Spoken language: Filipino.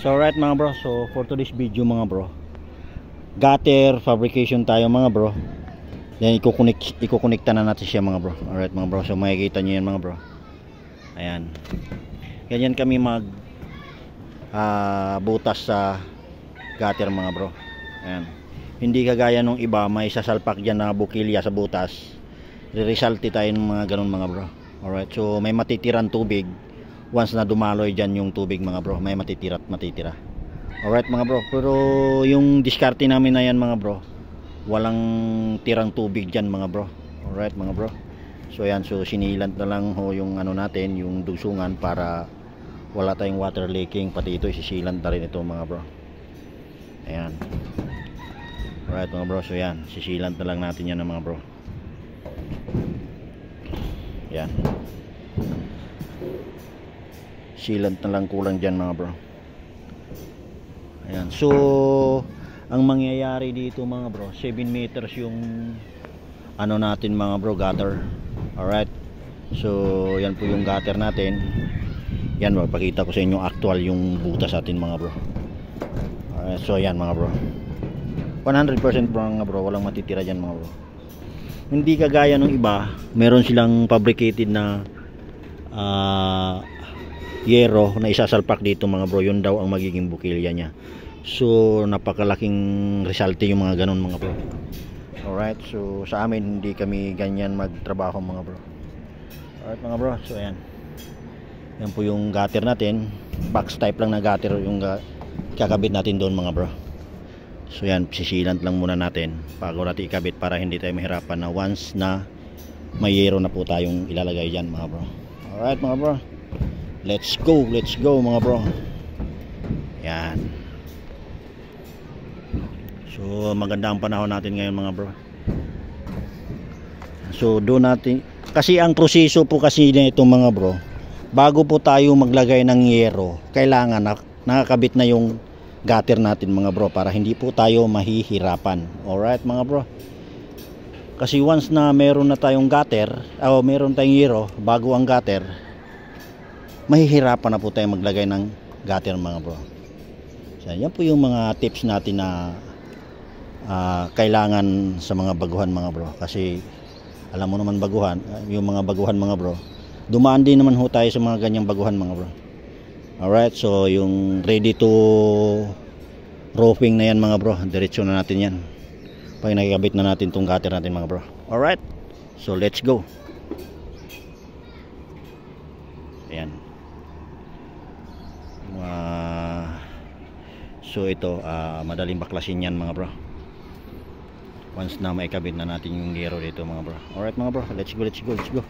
So alright mga bro, so for today's video mga bro, gutter fabrication tayo mga bro. Then ikukonekta na natin siya mga bro. Alright mga bro, so makikita nyo yan mga bro. Ayan, ganyan kami mag butas sa gutter mga bro. Ayan, hindi kagaya nung iba may sasalpak dyan na bukilya sa butas. Re-resulti tayo ng mga ganun mga bro. Alright, so may matitiran tubig. Once na dumaloy dyan yung tubig mga bro, may matitira at matitira. Alright mga bro, pero yung diskarte namin na yan mga bro, walang tirang tubig dyan mga bro. Alright mga bro, so yan, so sinilant na lang ho yung ano natin, yung dusungan para wala tayong water leaking. Pati ito isisilant na rin ito mga bro. Ayan. Alright mga bro, so yan, sisilant na lang natin yan mga bro. Yan, sealant na lang kulang dyan mga bro. Ayan, so ang mangyayari dito mga bro, 7 meters yung ano natin mga bro, gutter. Alright, so yan po yung gutter natin. Yan, magpakita ko sa inyo actual yung butas natin mga bro. Alright, so yan mga bro, 100% bro mga bro, walang matitira dyan mga bro. Hindi kagaya ng iba, meron silang fabricated na yero na isasalpak dito mga bro. Yun daw ang magiging bukilya niya. So napakalaking resulte yung mga ganun mga bro. Alright, so sa amin hindi kami ganyan magtrabaho mga bro. Alright mga bro, so ayan, yan po yung gutter natin. Box type lang na gutter yung kakabit natin doon mga bro. So yan, sisilant lang muna natin bago natin ikabit para hindi tayo mahirapan na once na may yero na po tayong ilalagay dyan mga bro. Alright mga bro, let's go mga bro. Yan, so maganda ang panahon natin ngayon mga bro. So doon natin, kasi ang proseso po kasi nito mga bro, bago po tayo maglagay ng yero, kailangan nakakabit na yung gutter natin mga bro, para hindi po tayo mahihirapan. Alright mga bro, kasi once na meron na tayong gutter o meron tayong yero bago ang gutter, mahihirapan na po tayo maglagay ng gutter mga bro. So yan po yung mga tips natin na kailangan sa mga baguhan mga bro. Kasi alam mo naman baguhan, yung mga baguhan mga bro, dumaan din naman ho tayo sa mga ganyang baguhan mga bro. Alright, so yung ready to roofing na yan mga bro, diretso na natin yan pag nakikabit na natin tong gutter natin mga bro. Alright, so let's go. Ayan, so ito madaling baklasin yan mga bro once na maikabit na natin yung gero dito mga bro. Alright mga bro, let's go.